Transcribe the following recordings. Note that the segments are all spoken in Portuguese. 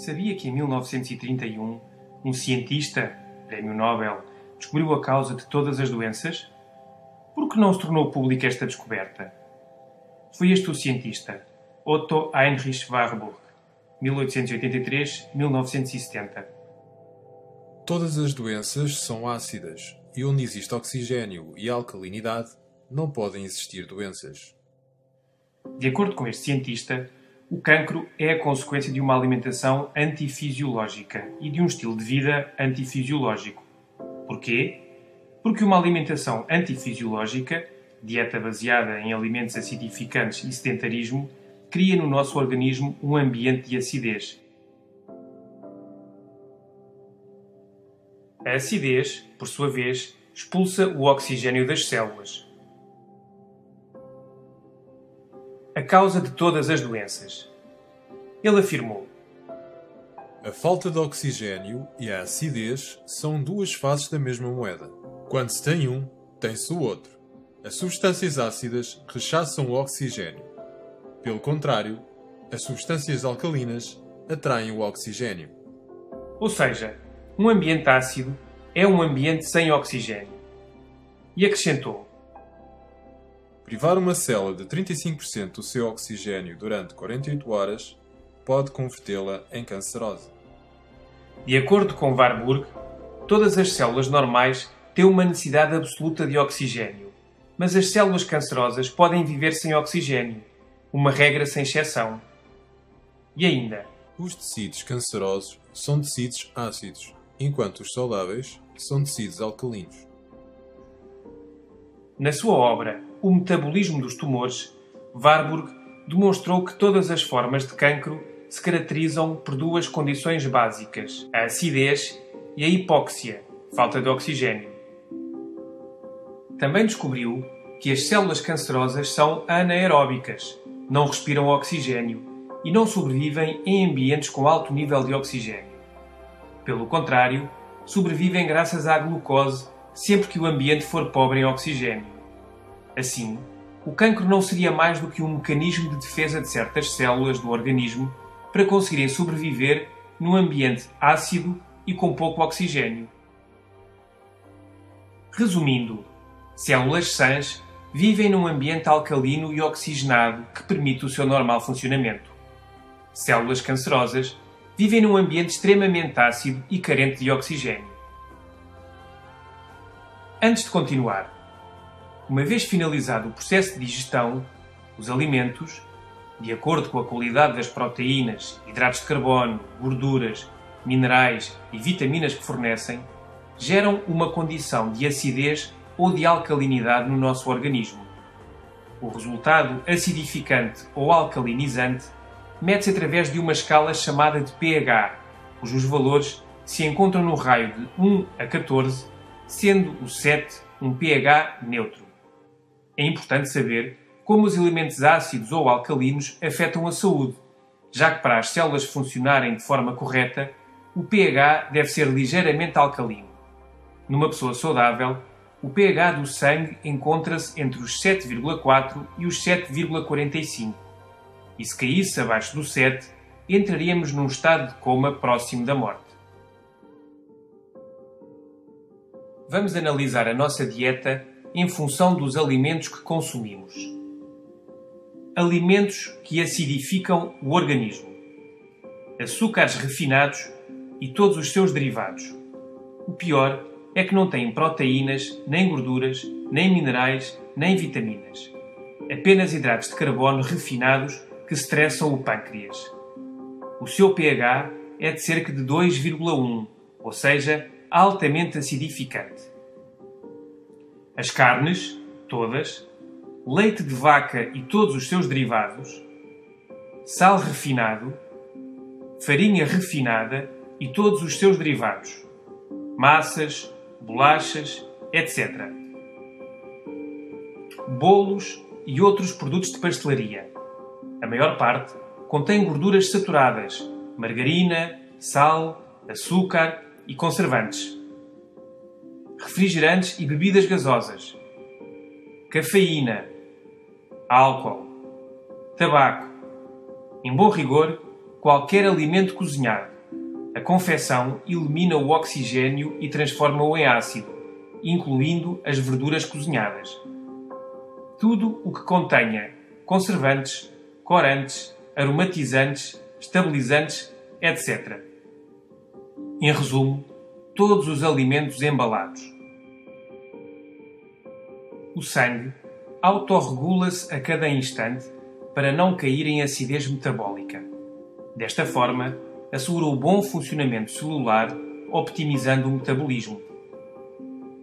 Sabia que em 1931 um cientista, Prémio Nobel, descobriu a causa de todas as doenças? Por que não se tornou pública esta descoberta? Foi este o cientista, Otto Heinrich Warburg, 1883-1970. Todas as doenças são ácidas, e onde existe oxigênio e alcalinidade, não podem existir doenças. De acordo com este cientista, o cancro é a consequência de uma alimentação antifisiológica e de um estilo de vida antifisiológico. Porquê? Porque uma alimentação antifisiológica, dieta baseada em alimentos acidificantes e sedentarismo, cria no nosso organismo um ambiente de acidez. A acidez, por sua vez, expulsa o oxigênio das células. A causa de todas as doenças. Ele afirmou: A falta de oxigênio e a acidez são duas faces da mesma moeda. Quando se tem um, tem-se o outro. As substâncias ácidas rechaçam o oxigênio. Pelo contrário, as substâncias alcalinas atraem o oxigênio. Ou seja, um ambiente ácido é um ambiente sem oxigênio. E acrescentou: Privar uma célula de 35% do seu oxigênio durante 48 horas pode convertê-la em cancerosa. De acordo com Warburg, todas as células normais têm uma necessidade absoluta de oxigênio, mas as células cancerosas podem viver sem oxigênio, uma regra sem exceção. E ainda, os tecidos cancerosos são tecidos ácidos, enquanto os saudáveis são tecidos alcalinos. Na sua obra O Metabolismo dos Tumores, Warburg demonstrou que todas as formas de cancro se caracterizam por duas condições básicas: a acidez e a hipóxia, falta de oxigênio. Também descobriu que as células cancerosas são anaeróbicas, não respiram oxigênio e não sobrevivem em ambientes com alto nível de oxigênio. Pelo contrário, sobrevivem graças à glucose sempre que o ambiente for pobre em oxigênio. Assim, o cancro não seria mais do que um mecanismo de defesa de certas células do organismo para conseguirem sobreviver num ambiente ácido e com pouco oxigênio. Resumindo, células sãs vivem num ambiente alcalino e oxigenado que permite o seu normal funcionamento. Células cancerosas vivem num ambiente extremamente ácido e carente de oxigênio. Antes de continuar, uma vez finalizado o processo de digestão, os alimentos, de acordo com a qualidade das proteínas, hidratos de carbono, gorduras, minerais e vitaminas que fornecem, geram uma condição de acidez ou de alcalinidade no nosso organismo. O resultado acidificante ou alcalinizante mede-se através de uma escala chamada de pH, cujos valores se encontram no raio de 1 a 14, sendo o 7 um pH neutro. É importante saber como os elementos ácidos ou alcalinos afetam a saúde, já que para as células funcionarem de forma correta, o pH deve ser ligeiramente alcalino. Numa pessoa saudável, o pH do sangue encontra-se entre os 7,4 e os 7,45. E se caísse abaixo do 7, entraríamos num estado de coma próximo da morte. Vamos analisar a nossa dieta em função dos alimentos que consumimos. Alimentos que acidificam o organismo. Açúcares refinados e todos os seus derivados. O pior é que não têm proteínas, nem gorduras, nem minerais, nem vitaminas. Apenas hidratos de carbono refinados que estressam o pâncreas. O seu pH é de cerca de 2,1, ou seja, altamente acidificante. As carnes, todas, leite de vaca e todos os seus derivados, sal refinado, farinha refinada e todos os seus derivados, massas, bolachas, etc. Bolos e outros produtos de pastelaria. A maior parte contém gorduras saturadas, margarina, sal, açúcar e conservantes. Refrigerantes e bebidas gasosas, cafeína, álcool, tabaco, em bom rigor, qualquer alimento cozinhado. A confecção elimina o oxigênio e transforma-o em ácido, incluindo as verduras cozinhadas. Tudo o que contenha conservantes, corantes, aromatizantes, estabilizantes, etc. Em resumo, todos os alimentos embalados. O sangue autorregula-se a cada instante para não cair em acidez metabólica. Desta forma, assegura o bom funcionamento celular, optimizando o metabolismo.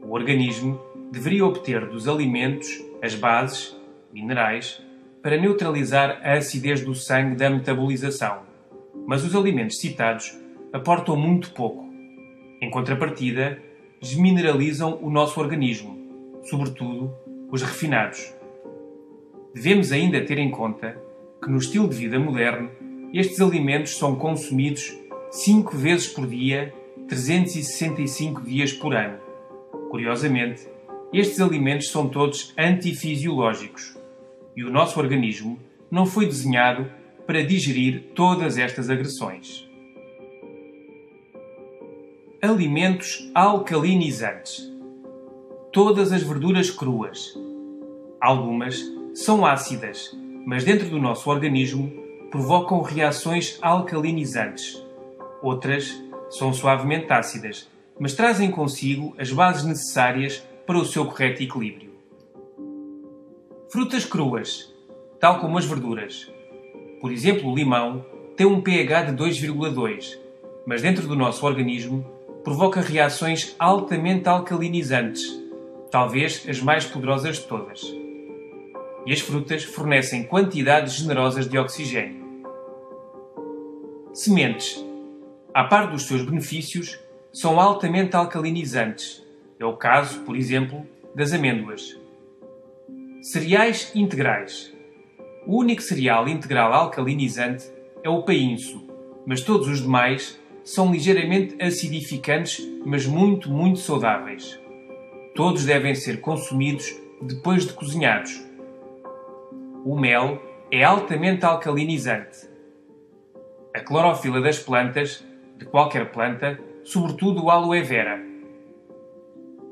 O organismo deveria obter dos alimentos as bases, minerais, para neutralizar a acidez do sangue da metabolização, mas os alimentos citados aportam muito pouco. Em contrapartida, desmineralizam o nosso organismo, sobretudo os refinados. Devemos ainda ter em conta que no estilo de vida moderno, estes alimentos são consumidos 5 vezes por dia, 365 dias por ano. Curiosamente, estes alimentos são todos antifisiológicos e o nosso organismo não foi desenhado para digerir todas estas agressões. Alimentos alcalinizantes. Todas as verduras cruas. Algumas são ácidas, mas dentro do nosso organismo provocam reações alcalinizantes. Outras são suavemente ácidas, mas trazem consigo as bases necessárias para o seu correto equilíbrio. Frutas cruas, tal como as verduras. Por exemplo, o limão tem um pH de 2,2, mas dentro do nosso organismo provoca reações altamente alcalinizantes, talvez as mais poderosas de todas. E as frutas fornecem quantidades generosas de oxigênio. Sementes, a par dos seus benefícios, são altamente alcalinizantes. É o caso, por exemplo, das amêndoas. Cereais integrais. O único cereal integral alcalinizante é o painço, mas todos os demais são ligeiramente acidificantes, mas muito saudáveis. Todos devem ser consumidos depois de cozinhados. O mel é altamente alcalinizante. A clorofila das plantas, de qualquer planta, sobretudo o aloe vera.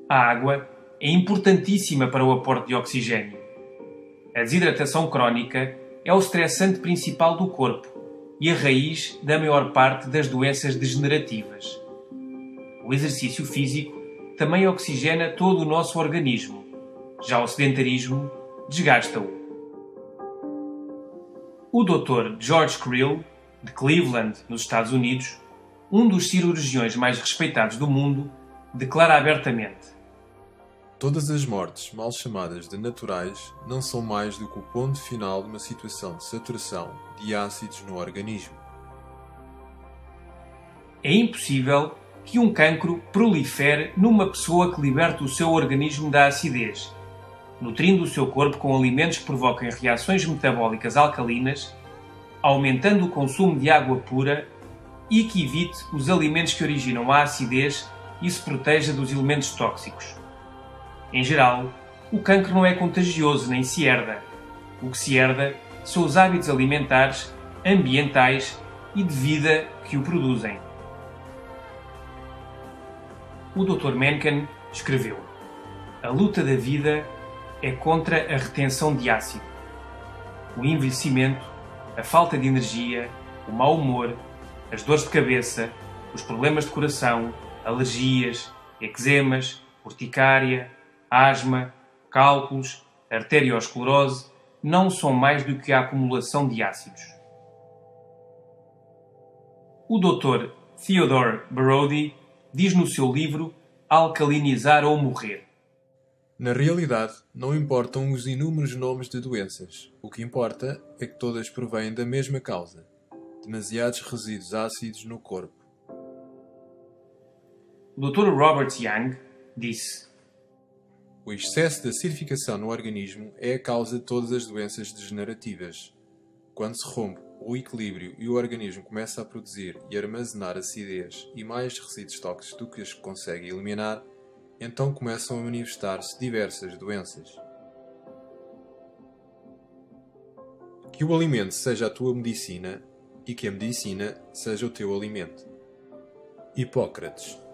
A água é importantíssima para o aporte de oxigênio. A desidratação crónica é o estressante principal do corpo e a raiz da maior parte das doenças degenerativas. O exercício físico também oxigena todo o nosso organismo. Já o sedentarismo desgasta-o. O Dr. George Krill, de Cleveland, nos Estados Unidos, um dos cirurgiões mais respeitados do mundo, declara abertamente: todas as mortes, mal chamadas de naturais, não são mais do que o ponto final de uma situação de saturação de ácidos no organismo. É impossível que um cancro prolifere numa pessoa que liberta o seu organismo da acidez, nutrindo o seu corpo com alimentos que provoquem reações metabólicas alcalinas, aumentando o consumo de água pura e que evite os alimentos que originam a acidez e se proteja dos elementos tóxicos. Em geral, o cancro não é contagioso nem se herda. O que se herda são os hábitos alimentares, ambientais e de vida que o produzem. O Dr. Mencken escreveu: a luta da vida é contra a retenção de ácido. O envelhecimento, a falta de energia, o mau humor, as dores de cabeça, os problemas de coração, alergias, eczemas, urticária, asma, cálculos, arteriosclerose não são mais do que a acumulação de ácidos. O Dr. Theodore Brody diz no seu livro Alcalinizar ou Morrer: na realidade, não importam os inúmeros nomes de doenças. O que importa é que todas provêm da mesma causa: demasiados resíduos ácidos no corpo. O Dr. Robert Young disse: o excesso de acidificação no organismo é a causa de todas as doenças degenerativas. Quando se rompe o equilíbrio e o organismo começa a produzir e armazenar acidez e mais resíduos tóxicos do que os consegue eliminar, então começam a manifestar-se diversas doenças. Que o alimento seja a tua medicina e que a medicina seja o teu alimento. Hipócrates.